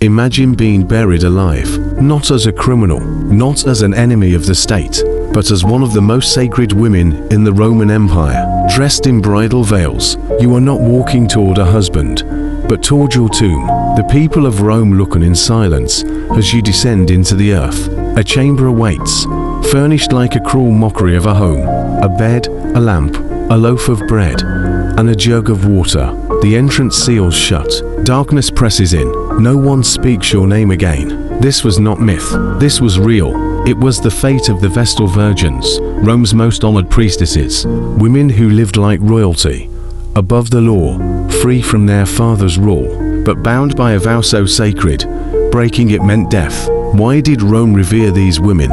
Imagine being buried alive, not as a criminal, not as an enemy of the state, but as one of the most sacred women in the Roman Empire, dressed in bridal veils. You are not walking toward a husband, but toward your tomb. The people of Rome look on in silence as you descend into the earth. A chamber awaits, furnished like a cruel mockery of a home. A bed, a lamp, a loaf of bread, and a jug of water. The entrance seals shut. Darkness presses in. No one speaks your name again. This was not myth. This was real. It was the fate of the Vestal Virgins, Rome's most honored priestesses, women who lived like royalty, above the law, free from their father's rule, but bound by a vow so sacred, breaking it meant death. Why did Rome revere these women,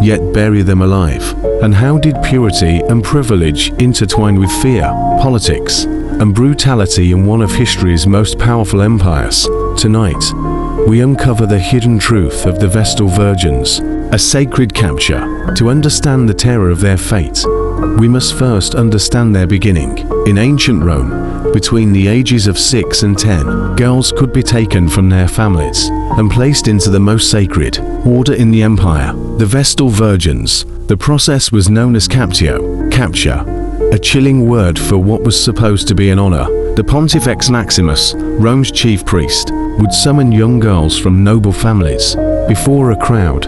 yet bury them alive? And how did purity and privilege intertwine with fear, politics, and brutality in one of history's most powerful empires? Tonight, we uncover the hidden truth of the Vestal Virgins, a sacred capture. To understand the terror of their fate, we must first understand their beginning. In ancient Rome, between the ages of 6 and 10, girls could be taken from their families and placed into the most sacred order in the empire, the Vestal Virgins. The process was known as captio, capture, a chilling word for what was supposed to be an honor. The Pontifex Maximus, Rome's chief priest, would summon young girls from noble families. Before a crowd,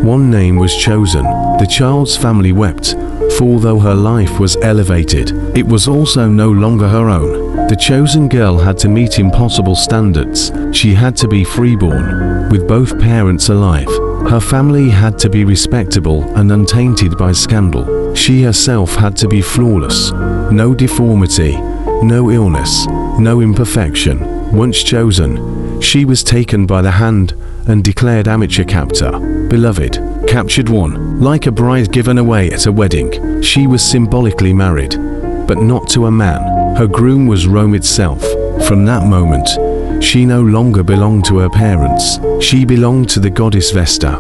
one name was chosen. The child's family wept, for although her life was elevated, it was also no longer her own. The chosen girl had to meet impossible standards. She had to be freeborn, with both parents alive. Her family had to be respectable and untainted by scandal. She herself had to be flawless. No deformity, no illness, no imperfection. Once chosen, she was taken by the hand and declared amateur captor, beloved, captured one. Like a bride given away at a wedding, she was symbolically married, but not to a man. Her groom was Rome itself. From that moment, she no longer belonged to her parents. She belonged to the goddess Vesta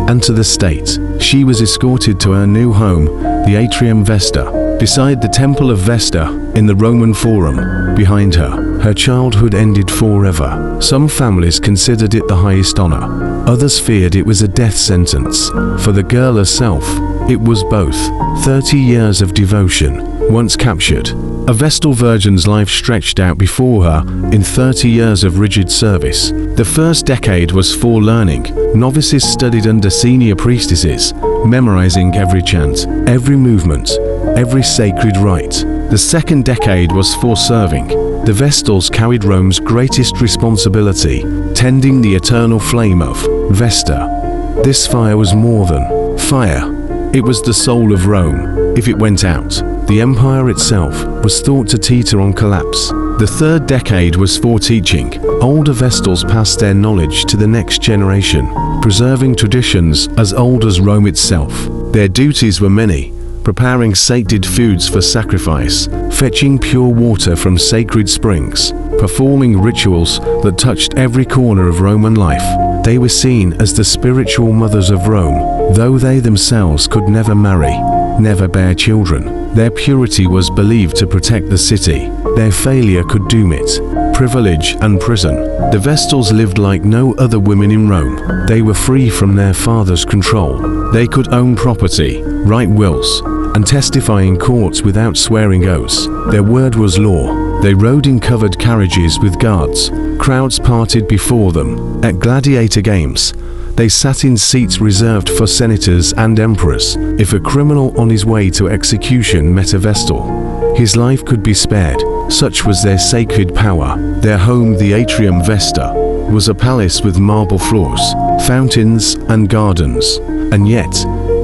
and to the state. She was escorted to her new home, the Atrium Vesta, beside the Temple of Vesta in the Roman Forum. Behind her, her childhood ended forever. Some families considered it the highest honor. Others feared it was a death sentence. For the girl herself, it was both. 30 years of devotion. Once captured, a Vestal Virgin's life stretched out before her in 30 years of rigid service. The first decade was for learning. Novices studied under senior priestesses, memorizing every chant, every movement, every sacred rite. The second decade was for serving. The Vestals carried Rome's greatest responsibility, tending the eternal flame of Vesta. This fire was more than fire. It was the soul of Rome. If it went out, the empire itself was thought to teeter on collapse. The third decade was for teaching. Older Vestals passed their knowledge to the next generation, preserving traditions as old as Rome itself. Their duties were many: preparing sacred foods for sacrifice, fetching pure water from sacred springs, performing rituals that touched every corner of Roman life. They were seen as the spiritual mothers of Rome, though they themselves could never marry, never bear children. Their purity was believed to protect the city. Their failure could doom it. Privilege and prison. The Vestals lived like no other women in Rome. They were free from their father's control. They could own property, write wills, and testify in courts without swearing oaths. Their word was law. They rode in covered carriages with guards. Crowds parted before them. At gladiator games, they sat in seats reserved for senators and emperors. If a criminal on his way to execution met a Vestal, his life could be spared. Such was their sacred power. Their home, the Atrium Vesta, was a palace with marble floors, fountains, and gardens. And yet,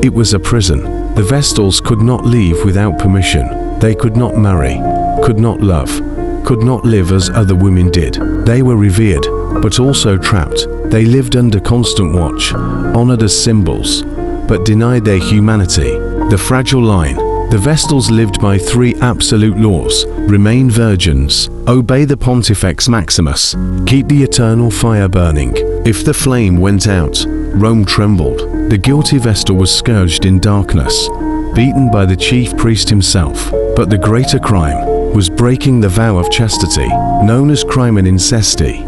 it was a prison. The Vestals could not leave without permission. They could not marry, could not love, could not live as other women did. They were revered, but also trapped. They lived under constant watch, honored as symbols, but denied their humanity. The fragile line. The Vestals lived by 3 absolute laws: remain virgins, obey the Pontifex Maximus, keep the eternal fire burning. If the flame went out, Rome trembled. The guilty Vestal was scourged in darkness, beaten by the chief priest himself. But the greater crime was breaking the vow of chastity, known as crimen incesti.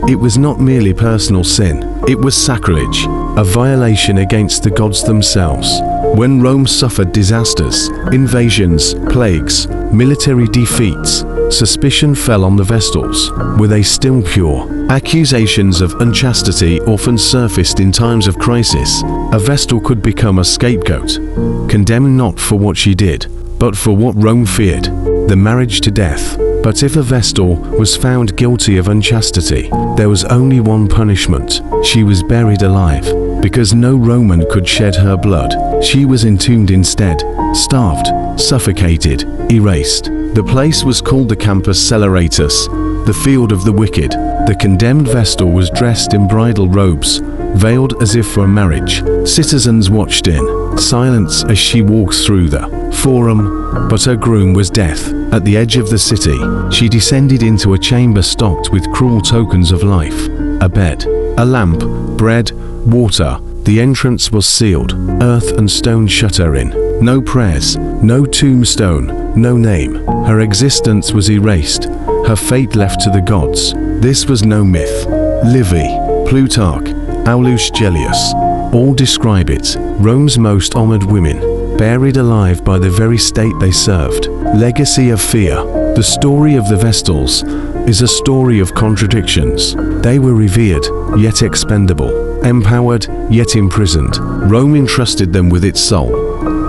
It was not merely personal sin, it was sacrilege, a violation against the gods themselves. When Rome suffered disasters, invasions, plagues, military defeats, suspicion fell on the Vestals. Were they still pure? Accusations of unchastity often surfaced in times of crisis. A Vestal could become a scapegoat, condemned not for what she did, but for what Rome feared, the marriage to death. But if a Vestal was found guilty of unchastity, there was only one punishment. She was buried alive. Because no Roman could shed her blood, she was entombed instead, starved, suffocated, erased. The place was called the Campus Celeratus, the field of the wicked. The condemned Vestal was dressed in bridal robes, veiled as if for a marriage. Citizens watched in silence as she walked through the forum, but her groom was death. At the edge of the city, she descended into a chamber stocked with cruel tokens of life. A bed, a lamp, bread, water. The entrance was sealed. Earth and stone shut her in. No prayers, no tombstone, no name. Her existence was erased, her fate left to the gods. This was no myth. Livy, Plutarch, Aulus Gellius, all describe it. Rome's most honored women, buried alive by the very state they served. Legacy of fear. The story of the Vestals is a story of contradictions. They were revered, yet expendable. Empowered, yet imprisoned. Rome entrusted them with its soul,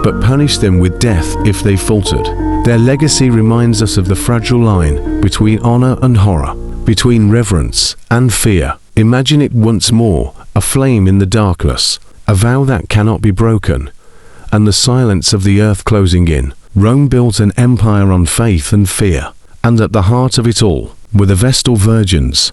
but punished them with death if they faltered. Their legacy reminds us of the fragile line between honor and horror, between reverence and fear. Imagine it once more, a flame in the darkness, a vow that cannot be broken, and the silence of the earth closing in. Rome built an empire on faith and fear, and at the heart of it all were the Vestal Virgins,